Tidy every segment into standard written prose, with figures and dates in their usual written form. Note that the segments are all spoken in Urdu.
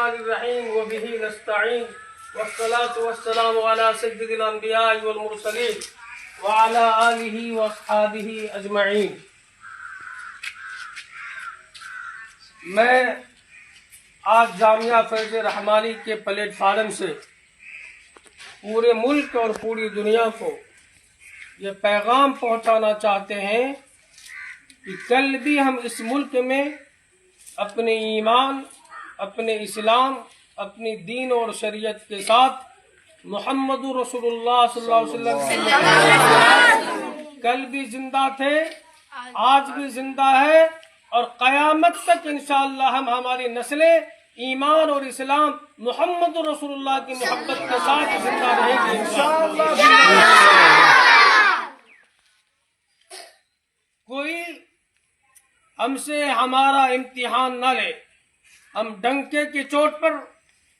الرحمن الرحیم وبہ نستعین والصلاة والسلام علی سید الانبیاء والمرسلین وعلی آلہ واصحابہ اجمعین۔ میں آج جامعہ فیض رحمانی کے پلیٹ فارم سے پورے ملک اور پوری دنیا کو یہ پیغام پہنچانا چاہتے ہیں کہ کل بھی ہم اس ملک میں اپنے ایمان، اپنے اسلام، اپنی دین اور شریعت کے ساتھ محمد رسول اللہ صلی اللہ علیہ وسلم کل بھی زندہ تھے، آج بھی زندہ ہے، اور قیامت تک انشاءاللہ ہم ہماری نسلیں ایمان اور اسلام محمد رسول اللہ کی محبت کے ساتھ زندہ رہیں گے انشاءاللہ۔ کوئی ہم سے ہمارا امتحان نہ لے، ہم ڈنکے کی چوٹ پر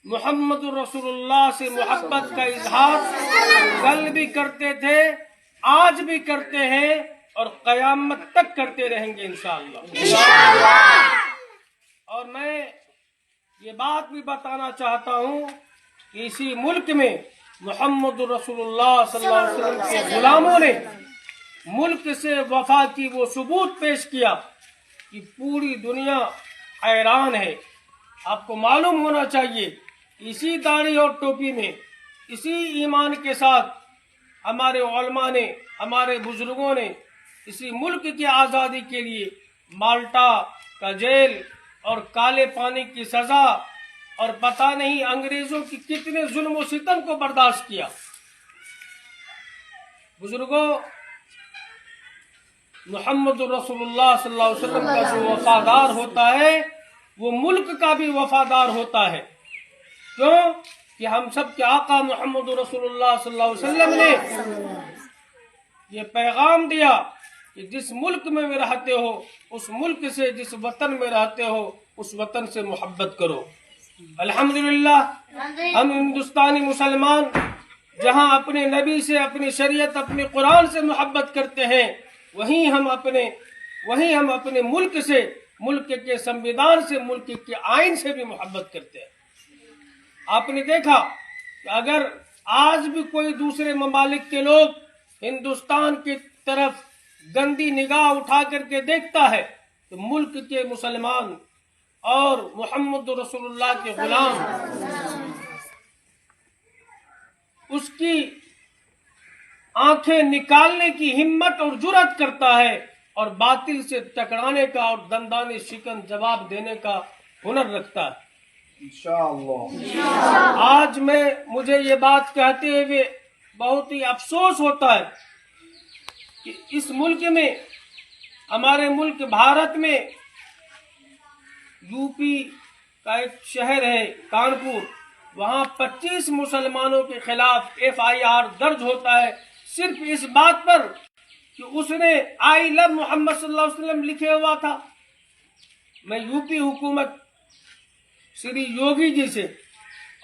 محمد رسول اللہ سے محبت کا اظہار کل بھی کرتے تھے، آج بھی کرتے ہیں، اور قیامت تک کرتے رہیں گے انشاءاللہ۔ اور میں یہ بات بھی بتانا چاہتا ہوں کہ اسی ملک میں محمد رسول اللہ صلی اللہ علیہ وسلم کے غلاموں نے ملک سے وفا کی وہ ثبوت پیش کیا کہ پوری دنیا حیران ہے۔ آپ کو معلوم ہونا چاہیے، اسی داڑھی اور ٹوپی میں، اسی ایمان کے ساتھ ہمارے علماء نے، ہمارے بزرگوں نے اسی ملک کی آزادی کے لیے مالٹا کا جیل اور کالے پانی کی سزا اور پتہ نہیں انگریزوں کی کتنے ظلم و ستم کو برداشت کیا۔ بزرگوں، محمد رسول اللہ صلی اللہ علیہ وسلم کا جو وفادار ہوتا ہے وہ ملک کا بھی وفادار ہوتا ہے۔ کیوں کہ ہم سب کے آقا محمد رسول اللہ صلی اللہ علیہ وسلم نے یہ پیغام دیا کہ جس ملک میں رہتے ہو اس ملک سے، جس وطن میں رہتے ہو اس وطن سے محبت کرو۔ الحمدللہ ہم ہندوستانی مسلمان جہاں اپنے نبی سے، اپنی شریعت، اپنے قرآن سے محبت کرتے ہیں، وہیں ہم اپنے ملک سے، ملک کے سنویدھان سے، ملک کے آئین سے بھی محبت کرتے ہیں۔ آپ نے دیکھا کہ اگر آج بھی کوئی دوسرے ممالک کے لوگ ہندوستان کی طرف گندی نگاہ اٹھا کر کے دیکھتا ہے تو ملک کے مسلمان اور محمد رسول اللہ کے غلام اس کی آنکھیں نکالنے کی ہمت اور جرأت کرتا ہے اور باطل سے ٹکرانے کا اور دندانے شکن جواب دینے کا ہنر رکھتا ہے انشاءاللہ۔ آج مجھے یہ بات کہتے ہوئے بہت ہی افسوس ہوتا ہے کہ اس ملک میں، ہمارے ملک بھارت میں، یو پی کا ایک شہر ہے کانپور، وہاں 25 مسلمانوں کے خلاف FIR درج ہوتا ہے صرف اس بات پر کہ اس نے آئی لو محمد صلی اللہ علیہ وسلم لکھے ہوا تھا۔ میں یو پی حکومت شری یوگی جی سے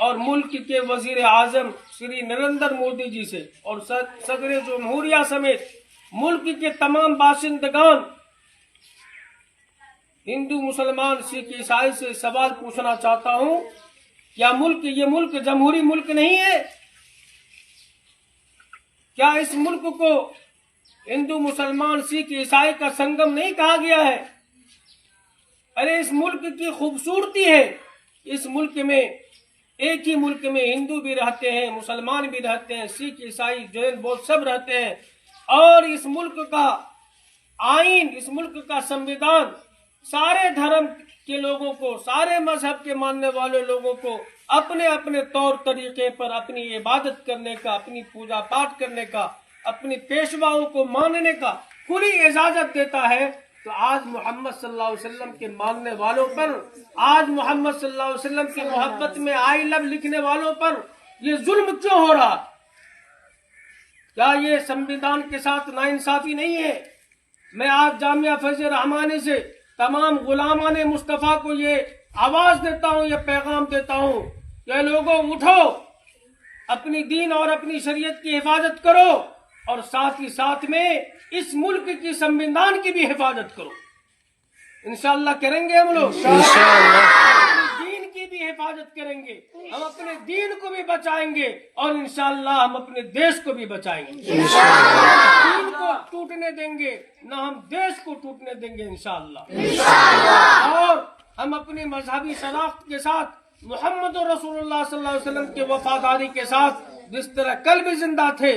اور ملک کے وزیر اعظم شری نریندر مودی جی سے اور صدر جمہوریہ سمیت ملک کے تمام باشندگان، ہندو، مسلمان، سکھ، عیسائی سے سوال پوچھنا چاہتا ہوں، کیا یہ ملک جمہوری ملک نہیں ہے؟ کیا اس ملک کو ہندو، مسلمان، سکھ، عیسائی کا سنگم نہیں کہا گیا ہے؟ ارے اس ملک کی خوبصورتی ہے، اس ملک میں، ایک ہی ملک میں ہندو بھی رہتے ہیں، مسلمان بھی رہتے ہیں، سکھ، عیسائی، جین، بودھ سب رہتے ہیں، اور اس ملک کا آئین، اس ملک کا سنویدھان سارے دھرم کے لوگوں کو، سارے مذہب کے ماننے والے لوگوں کو اپنے اپنے طور طریقے پر اپنی عبادت کرنے کا، اپنی پوجا پاٹ کرنے کا، اپنی پیشواؤں کو ماننے کا کھلی اجازت دیتا ہے۔ تو آج محمد صلی اللہ علیہ وسلم کے ماننے والوں پر، آج محمد صلی اللہ علیہ وسلم کی محبت میں آئی لو لکھنے والوں پر یہ ظلم کیوں ہو رہا؟ کیا یہ سنویدھان کے ساتھ ناانصافی نہیں ہے؟ میں آج جامعہ فیض رحمانی سے تمام غلامان مصطفیٰ کو یہ آواز دیتا ہوں، یہ پیغام دیتا ہوں کہ لوگوں اٹھو، اپنی دین اور اپنی شریعت کی حفاظت کرو، اور ساتھ ہی ساتھ میں اس ملک کی سنویدھان کی بھی حفاظت کرو۔ انشاءاللہ کریں گے ہم لوگ، دین کی بھی حفاظت کریں گے, ہم اپنے دین کو بھی بچائیں گے, اور انشاءاللہ ہم اپنے دیش کو بھی بچائیں گے. دین کو ٹوٹنے دیں گے نہ ہم دیش کو ٹوٹنے دیں گے انشاءاللہ. اور ہم اپنی مذہبی شناخت کے ساتھ محمد رسول اللہ صلی اللہ علیہ وسلم کی وفاداری کے ساتھ جس طرح کل بھی زندہ تھے,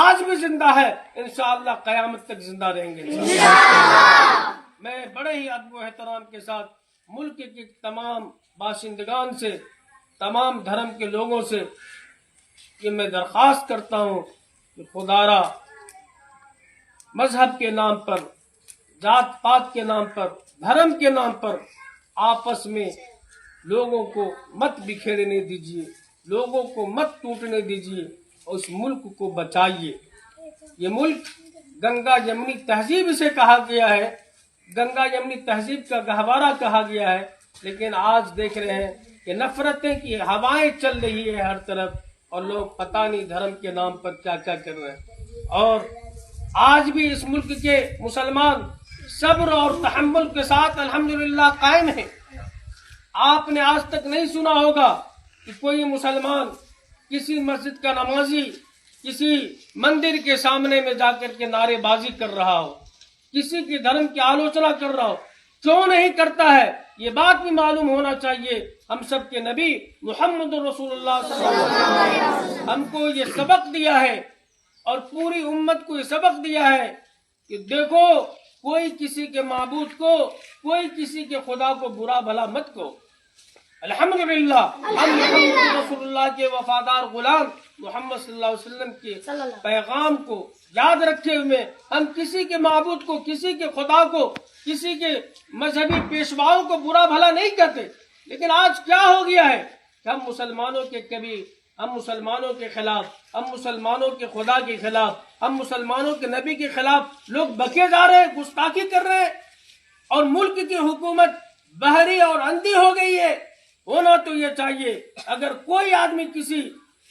آج بھی زندہ ہے, انشاءاللہ قیامت تک زندہ رہیں گے انشاءاللہ. میں بڑے ہی ادب و احترام کے ساتھ ملک کے تمام باشندگان سے, تمام دھرم کے لوگوں سے کہ میں درخواست کرتا ہوں کہ خدارا مذہب کے نام پر, ذات پات کے نام پر, دھرم کے نام پر آپس میں لوگوں کو مت بکھیرنے دیجیے, لوگوں کو مت ٹوٹنے دیجیے, اور اس ملک کو بچائیے. یہ ملک گنگا جمنی تہذیب سے کہا گیا ہے, گنگا جمنی تہذیب کا گہوارہ کہا گیا ہے, لیکن آج دیکھ رہے ہیں کہ نفرتیں کی ہوائیں چل رہی ہے ہر طرف, اور لوگ پتہ نہیں دھرم کے نام پر کیا کیا کر رہے ہیں. اور آج بھی اس ملک کے مسلمان صبر اور تحمل کے ساتھ الحمدللہ قائم ہیں. آپ نے آج تک نہیں سنا ہوگا کہ کوئی مسلمان کسی مسجد کا نمازی کسی مندر کے سامنے میں جا کر کے نعرے بازی کر رہا ہو, کسی کے دھرم کی آلوچنا کر رہا ہو. کیوں نہیں کرتا ہے, یہ بات بھی معلوم ہونا چاہیے. ہم سب کے نبی محمد رسول اللہ صلی اللہ علیہ وسلم ہم کو یہ سبق دیا ہے, اور پوری امت کو یہ سبق دیا ہے کہ دیکھو کوئی کسی کے معبود کو, کوئی کسی کے خدا کو برا بھلا مت کو. الحمدللہ ہم محمد رسول اللہ کے وفادار غلام محمد صلی اللہ علیہ وسلم کے پیغام کو یاد رکھے ہوئے ہم کسی کے معبود کو, کسی کے خدا کو, کسی کے مذہبی پیشواؤں کو برا بھلا نہیں کہتے. لیکن آج کیا ہو گیا ہے کہ ہم مسلمانوں کے کبھی, ہم مسلمانوں کے خلاف, ہم مسلمانوں کے خدا کے خلاف, ہم مسلمانوں کے نبی کے خلاف لوگ بکے جا رہے ہیں, گستاخی کر رہے ہیں, اور ملک کی حکومت بحری اور اندھی ہو گئی ہے. ہونا تو یہ چاہیے اگر کوئی آدمی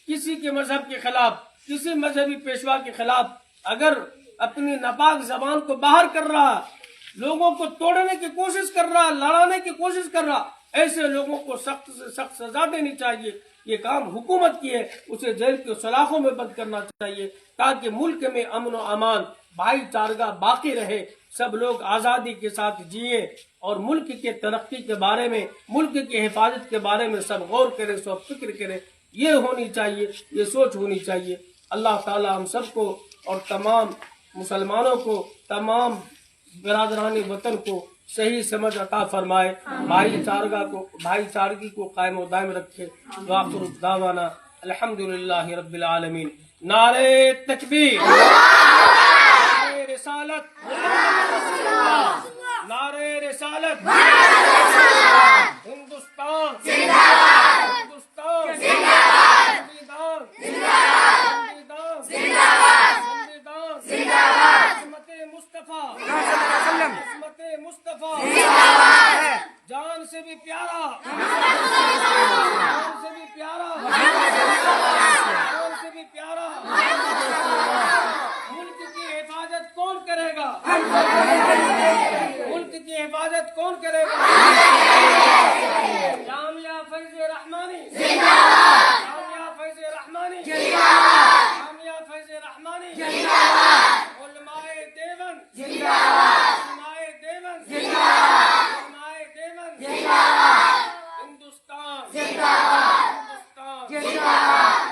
کسی کے مذہب کے خلاف, کسی مذہبی پیشوا کے خلاف اگر اپنی ناپاک زبان کو باہر کر رہا, لوگوں کو توڑنے کی کوشش کر رہا, لڑانے کی کوشش کر رہا, ایسے لوگوں کو سخت سے سخت سزا دینی چاہیے. یہ کام حکومت کی ہے, اسے جیل کے سلاخوں میں بند کرنا چاہیے تاکہ ملک میں امن و امان, بھائی چارگی باقی رہے, سب لوگ آزادی کے ساتھ جئیں, اور ملک کے ترقی کے بارے میں, ملک کی حفاظت کے بارے میں سب غور کریں, سب فکر کریں. یہ ہونی چاہیے, یہ سوچ ہونی چاہیے. اللہ تعالی ہم سب کو اور تمام مسلمانوں کو, تمام برادران وطن کو صحیح سمجھ عطا فرمائے, بھائی چارگی کو قائم و دائم رکھے. وآخر دعوانا الحمدللہ رب العالمین. نعرہ تکبیر, نعرہ رسالت, نعرہ رسالت, ہندوستان زندہ باد, ہندوستان زندہ باد, سنویدھان زندہ باد, سنویدھان زندہ باد, عصمت مصطفیٰ, عصمت مصطفیٰ زندہ باد, جان سے بھی پیارا, جان سے بھی پیارا, جان سے بھی پیارا. ملک کی حفاظت کون کرے گا, ملک کی حفاظت کون کرے گا. جامعہ فیض رحمانی زندہ باد, جامعہ فیض رحمانی زندہ باد, جامعہ فیض رحمانی زندہ باد, علماء دیوبند زندہ باد, علماء دیوبند زندہ باد, علماء دیوبند زندہ باد, ہندوستان زندہ باد, ہندوستان زندہ باد.